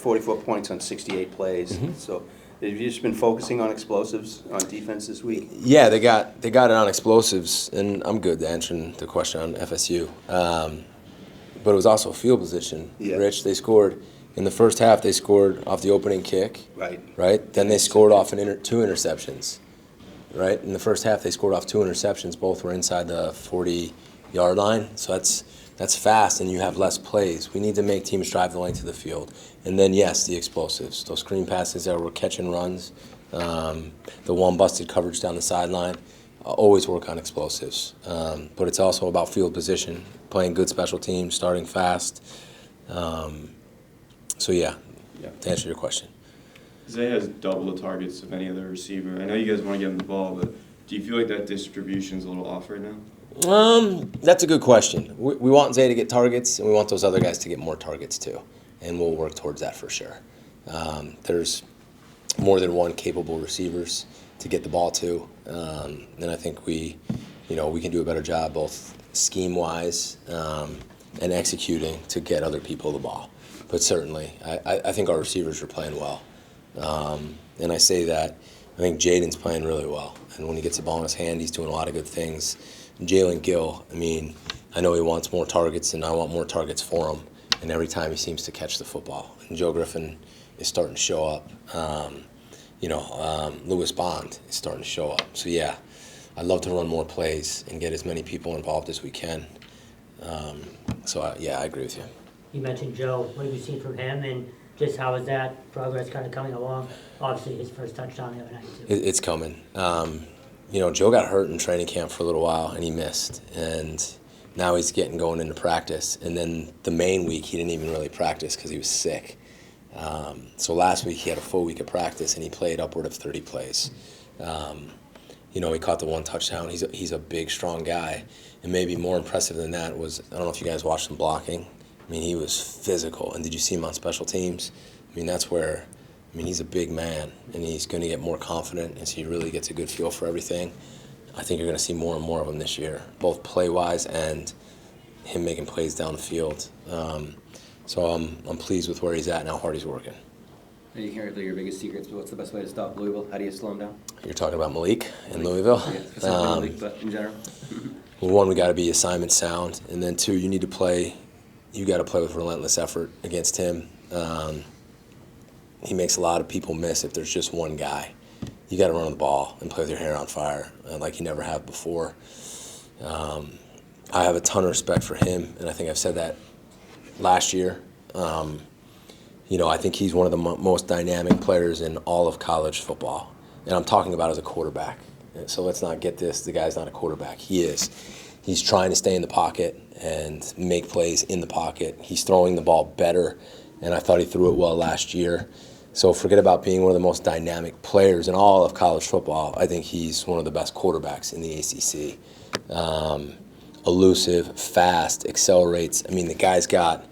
44 points on 68 plays. Mm-hmm. So have you just been focusing on explosives on defense this week? Yeah, they got it on explosives, and I'm good to answering the question on FSU. But it was also field position. Yeah. Rich, they scored in the first half. They scored off the opening kick. Right. Then they scored off two interceptions. Right. In the first half, they scored off 2 interceptions. Both were inside the 40-yard line. So that's fast, and you have less plays. We need to make teams drive the length of the field. And then, yes, the explosives. Those screen passes that were catching runs, the one busted coverage down the sideline. Always work on explosives. But it's also about field position, playing good special teams, starting fast. So, yeah, to answer your question. Zay has double the targets of any other receiver. I know you guys want to get him the ball, but do you feel like that distribution is a little off right now? That's a good question. We want Zay to get targets, and we want those other guys to get more targets too, and we'll work towards that for sure. There's more than one capable receivers to get the ball to, and I think we can do a better job both scheme-wise and executing to get other people the ball. But certainly, I think our receivers are playing well, and I say that I think Jaden's playing really well, and when he gets the ball in his hand, he's doing a lot of good things. Jalen Gill, I know he wants more targets, and I want more targets for him. And every time he seems to catch the football. And Joe Griffin is starting to show up. Lewis Bond is starting to show up. So, yeah, I'd love to run more plays and get as many people involved as we can. I agree with you. You mentioned Joe. What have you seen from him, and just how is that progress kind of coming along? Obviously, his first touchdown the other night, too. It's coming. Joe got hurt in training camp for a little while, and he missed. And now he's going into practice. And then the main week, he didn't even really practice because he was sick. So last week, he had a full week of practice, and he played upward of 30 plays. He caught the one touchdown. He's a big, strong guy. And maybe more impressive than that was, I don't know if you guys watched him blocking. He was physical. And did you see him on special teams? That's where, he's a big man, and he's going to get more confident as he really gets a good feel for everything. I think you're going to see more and more of him this year, both play-wise and him making plays down the field. So I'm pleased with where he's at and how hard he's working. You hear your biggest secrets, but what's the best way to stop Louisville? How do you slow him down? You're talking about Malik in Louisville? Yeah, specifically Malik, but in general. Well, one, we got to be assignment sound, and then two, you got to play with relentless effort against him. He makes a lot of people miss if there's just one guy. You got to run the ball and play with your hair on fire like you never have before. I have a ton of respect for him, and I think I've said that last year. I think he's one of the most dynamic players in all of college football, and I'm talking about as a quarterback. So let's not get this, the guy's not a quarterback. He is. He's trying to stay in the pocket and make plays in the pocket. He's throwing the ball better, and I thought he threw it well last year. So forget about being one of the most dynamic players in all of college football. I think he's one of the best quarterbacks in the ACC. Elusive, fast, accelerates. The guy's got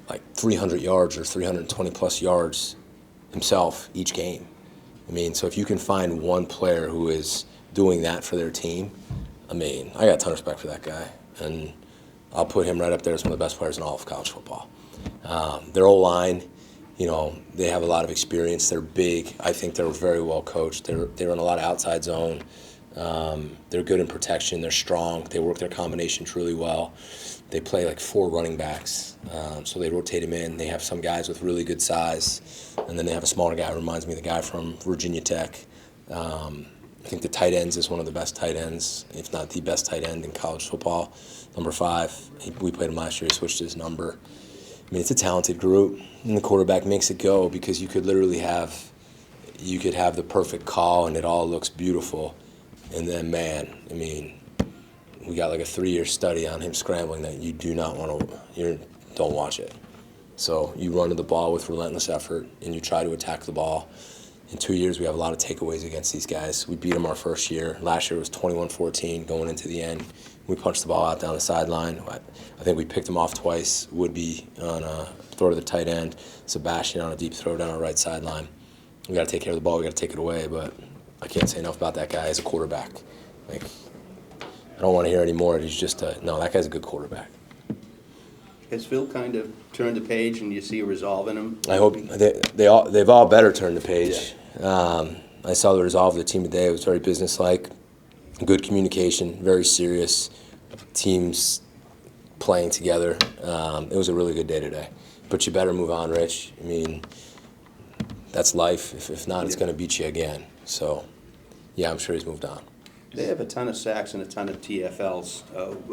like 300 yards or 320-plus yards himself each game. So if you can find one player who is doing that for their team, I got a ton of respect for that guy. And I'll put him right up there as one of the best players in all of college football. Their O-line, they have a lot of experience. They're big. I think they're very well coached. They run a lot of outside zone. They're good in protection. They're strong. They work their combinations really well. They play like 4 running backs, so they rotate them in. They have some guys with really good size, and then they have a smaller guy who reminds me of the guy from Virginia Tech. I think the tight ends is one of the best tight ends, if not the best tight end in college football. Number 5, we played him last year. He switched his number. It's a talented group, and the quarterback makes it go because you could literally have the perfect call, and it all looks beautiful. And then, we got like a 3-year study on him scrambling that you don't watch it. So you run to the ball with relentless effort, and you try to attack the ball. In 2 years, we have a lot of takeaways against these guys. We beat them our first year. Last year was 21-14 going into the end. We punched the ball out down the sideline. I think we picked them off twice. Woodby on a throw to the tight end. Sebastian on a deep throw down our right sideline. We got to take care of the ball. We got to take it away. But I can't say enough about that guy as a quarterback. I don't want to hear any more. He's just that guy's a good quarterback. Has Phil kind of turned the page and you see a resolve in him? I hope they've all better turned the page. I saw the resolve of the team today. It was very businesslike, good communication, very serious teams playing together. It was a really good day today. But you better move on, Rich. I mean, that's life. If not, it's going to beat you again. So, yeah, I'm sure he's moved on. They have a ton of sacks and a ton of TFLs.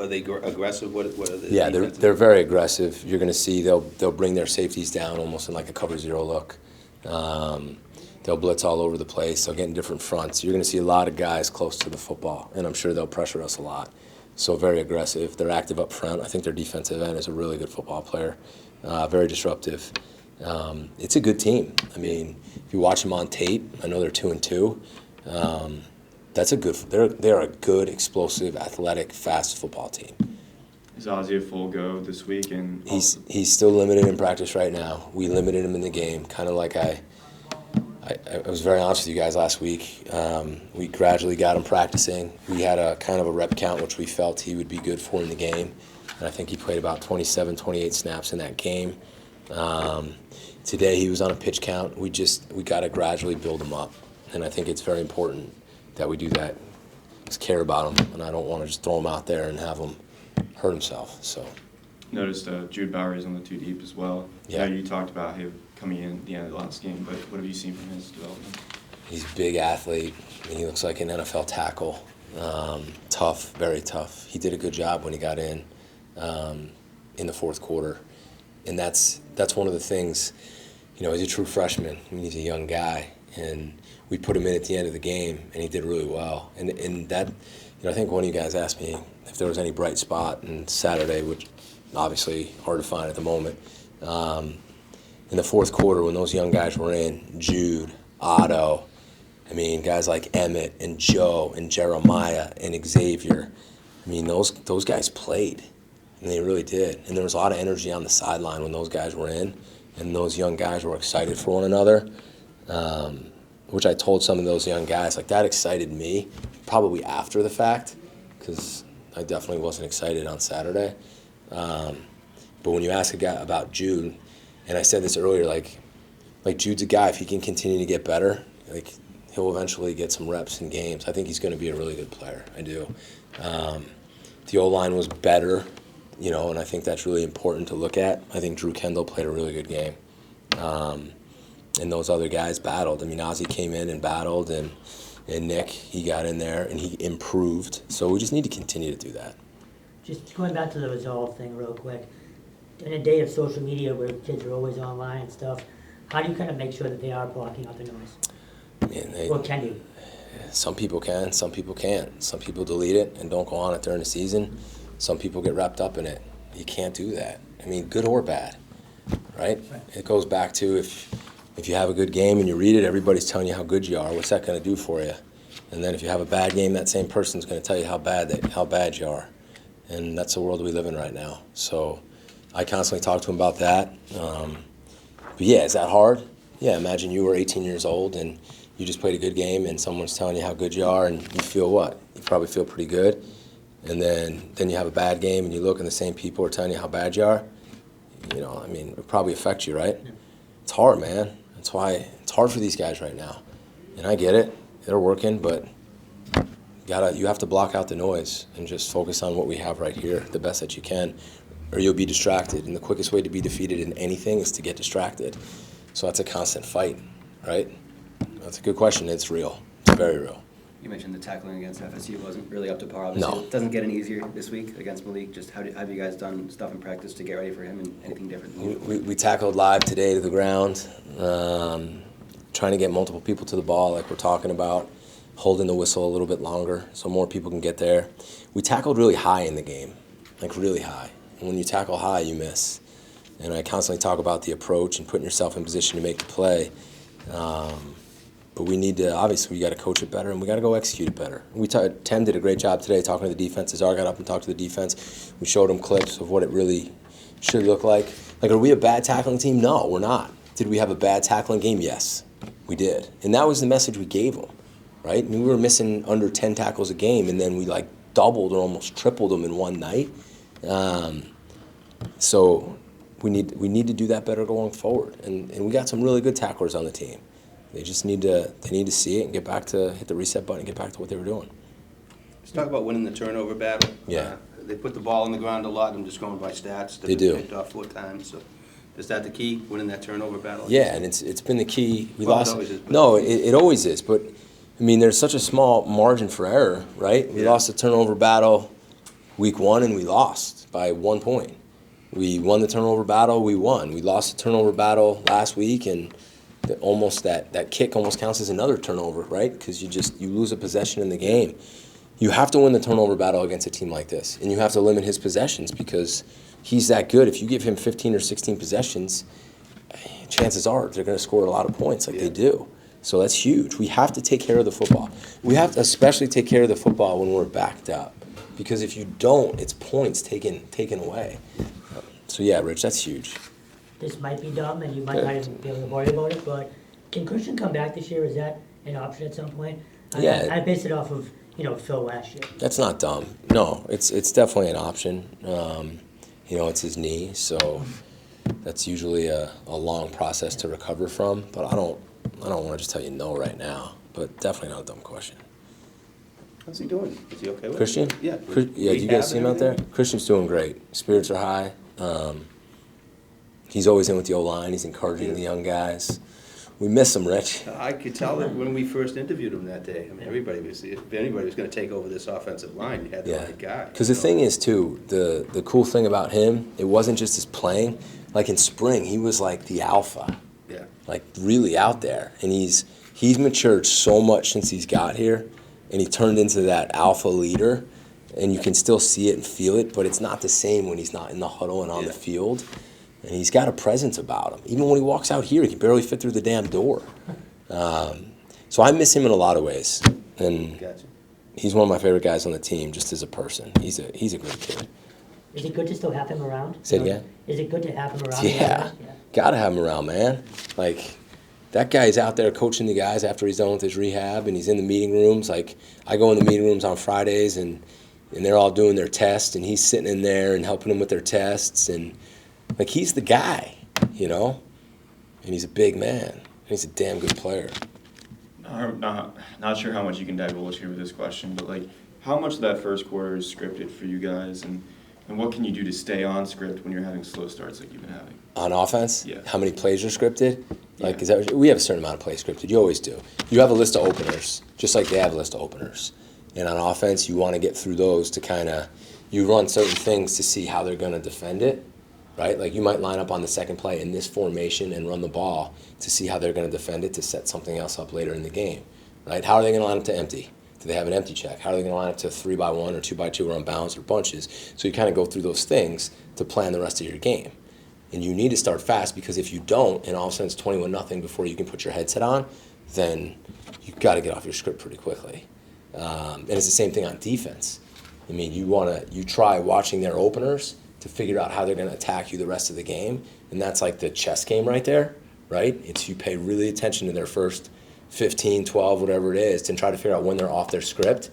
Are they aggressive? What are the Yeah, defenses? they're very aggressive. You're going to see they'll bring their safeties down almost in like a cover zero look. They'll blitz all over the place. They'll get in different fronts. You're going to see a lot of guys close to the football, and I'm sure they'll pressure us a lot. So very aggressive. They're active up front. I think their defensive end is a really good football player. Very disruptive. It's a good team. I mean, if you watch them on tape, I know they're 2-2. That's a good. They're a good, explosive, athletic, fast football team. Is Ozzie a full go this week? And He's still limited in practice right now. We limited him in the game, kind of like I was very honest with you guys last week. We gradually got him practicing. We had a kind of a rep count, which we felt he would be good for in the game. And I think he played about 27, 28 snaps in that game. Today he was on a pitch count. We got to gradually build him up. And I think it's very important that we do that. Just care about him, and I don't want to just throw him out there and have him hurt himself. So. Noticed Jude Bowery's on the 2 deep as well. Yeah. I know you talked about him coming in at the end of the last game, but what have you seen from his development? He's a big athlete. He looks like an NFL tackle. Tough, very tough. He did a good job when he got in the fourth quarter. And that's one of the things, you know, he's a true freshman. I mean, he's a young guy. And we put him in at the end of the game, and he did really well. And that, you know, I think one of you guys asked me if there was any bright spot in Saturday, which obviously hard to find at the moment. In the fourth quarter, when those young guys were in, Jude, Otto, I mean, guys like Emmett and Joe and Jeremiah and Xavier, I mean, those guys played, and they really did. And there was a lot of energy on the sideline when those guys were in, and those young guys were excited for one another, which I told some of those young guys, like, that excited me, probably after the fact, because I definitely wasn't excited on Saturday. But when you ask a guy about Jude, and I said this earlier, like Jude's a guy, if he can continue to get better, like, he'll eventually get some reps in games. I think he's going to be a really good player. I do. The O-line was better, you know, and I think that's really important to look at. I think Drew Kendall played a really good game. And those other guys battled. I mean, Ozzie came in and battled, and Nick, he got in there, and he improved. So we just need to continue to do that. Just going back to the resolve thing real quick. In a day of social media where kids are always online and stuff, how do you kind of make sure that they are blocking out the noise? And Or can you? some people can, some people can't. Some people delete it and don't go on it during the season. Some people get wrapped up in it. You can't do that. I mean, good or bad, right? It goes back to if you have a good game and you read it, everybody's telling you how good you are. What's that going to do for you? And then if you have a bad game, that same person's going to tell you how bad you are. And that's the world we live in right now. So I constantly talk to them about that. But yeah, is that hard? Yeah, imagine you were 18 years old and you just played a good game and someone's telling you how good you are, and you feel what? You probably feel pretty good. And then you have a bad game and you look and the same people are telling you how bad you are. You know, I mean, it probably affects you, right? Yeah. It's hard, man. That's why it's hard for these guys right now. And I get it. They're working, but you have to block out the noise and just focus on what we have right here the best that you can, or you'll be distracted. And the quickest way to be defeated in anything is to get distracted. So that's a constant fight, right? That's a good question. It's real. It's very real. You mentioned the tackling against FSU wasn't really up to par. Obviously. No. It doesn't get any easier this week against Malik. Just how have you guys done stuff in practice to get ready for him, and anything different? We tackled live today to the ground, trying to get multiple people to the ball like we're talking about, holding the whistle a little bit longer so more people can get there. We tackled really high in the game, like really high. And when you tackle high, you miss. And I constantly talk about the approach and putting yourself in position to make the play. But we need to, obviously, we got to coach it better and we got to go execute it better. Tem did a great job today talking to the defense. Azar got up and talked to the defense. We showed them clips of what it really should look like. Like, are we a bad tackling team? No, we're not. Did we have a bad tackling game? Yes, we did. And that was the message we gave them, right? I mean, we were missing under 10 tackles a game, and then we, like, doubled or almost tripled them in one night. So we need to do that better going forward. And we got some really good tacklers on the team. They just need to see it and get back to hit the reset button and get back to what they were doing. Let's talk about winning the turnover battle. Yeah. They put the ball on the ground a lot. I'm just going by stats. They do. Picked off 4 times. So is that the key, winning that turnover battle? Yeah, and it's been the key. We Well, it lost. always is, but- No, it always is. But I mean, there's such a small margin for error, right? We Yeah. lost the turnover battle week 1, and we lost by 1 point. We won the turnover battle. We won. We lost the turnover battle last week, and that kick almost counts as another turnover, right? Because you lose a possession in the game. You have to win the turnover battle against a team like this, and you have to limit his possessions because he's that good. If you give him 15 or 16 possessions, chances are they're going to score a lot of points like they do. So that's huge. We have to take care of the football. We have to especially take care of the football when we're backed up, because if you don't, it's points taken away. So yeah, Rich, that's huge. This might be dumb, and you might not even be able to worry about it, but can Christian come back this year? Is that an option at some point? Yeah. I based it off of, Phil last year. That's not dumb. No, it's definitely an option. It's his knee, so that's usually a long process to recover from. But I don't want to just tell you no right now. But definitely not a dumb question. How's he doing? Is he okay with Christian? it? Yeah. Do you guys see him out there? Christian's doing great. Spirits are high. He's always in with the O-line. He's encouraging the young guys. We miss him, Rich. I could tell that when we first interviewed him that day. I mean, if anybody was going to take over this offensive line, you had the right guy. Because the thing is, too, the cool thing about him, it wasn't just his playing. Like in spring, he was like the alpha. Yeah. Like really out there. And he's matured so much since he's got here, and he turned into that alpha leader. And you can still see it and feel it, but it's not the same when he's not in the huddle and on the field. And he's got a presence about him. Even when he walks out here, he can barely fit through the damn door. So I miss him in a lot of ways. And Gotcha. he's one of my favorite guys on the team, just as a person. He's a great kid. Is it good to still have him around? Say it again? Is it good to have him around? Yeah. Gotta have him around, man. Like, that guy's out there coaching the guys after he's done with his rehab, and he's in the meeting rooms. Like, I go in the meeting rooms on Fridays, and they're all doing their tests, and he's sitting in there and helping them with their tests. And, like, he's the guy, And he's a big man. And he's a damn good player. I'm not sure how much you can divulge here with this question, but like, how much of that first quarter is scripted for you guys, and what can you do to stay on script when you're having slow starts like you've been having? On offense? Yeah. How many plays are scripted? Like, Yeah. is that we have a certain amount of plays scripted. You always do. You have a list of openers, just like they have a list of openers. And on offense, you want to get through those to you run certain things to see how they're going to defend it, right? Like, you might line up on the second play in this formation and run the ball to see how they're going to defend it to set something else up later in the game, right? How are they going to line up to empty? Do they have an empty check? How are they going to line up to 3x1 or 2x2 or on bounds or bunches? So you kind of go through those things to plan the rest of your game. And you need to start fast, because if you don't, and all of a sudden it's 21-0 before you can put your headset on, then you've got to get off your script pretty quickly. And it's the same thing on defense. I mean, you try watching their openers to figure out how they're going to attack you the rest of the game, and that's like the chess game right there, right? It's you pay really attention to their first 15, 12, whatever it is, and try to figure out when they're off their script,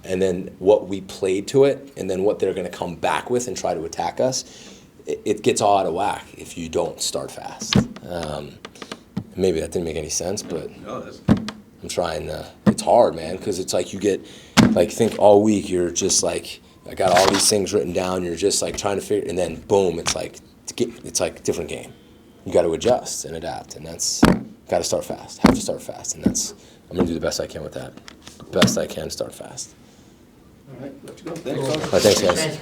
and then what we played to it, and then what they're going to come back with and try to attack us. It gets all out of whack if you don't start fast. Maybe that didn't make any sense, but I'm trying to. It's hard, man, because it's like you get, think all week you're just like, I got all these things written down. You're just like trying to figure, and then boom, it's like a different game. You got to adjust and adapt, and that's got to start fast. Have to start fast, and I'm gonna do the best I can with that. Best I can, start fast. All right, let's go. Thanks, All right, thanks, guys. Thanks,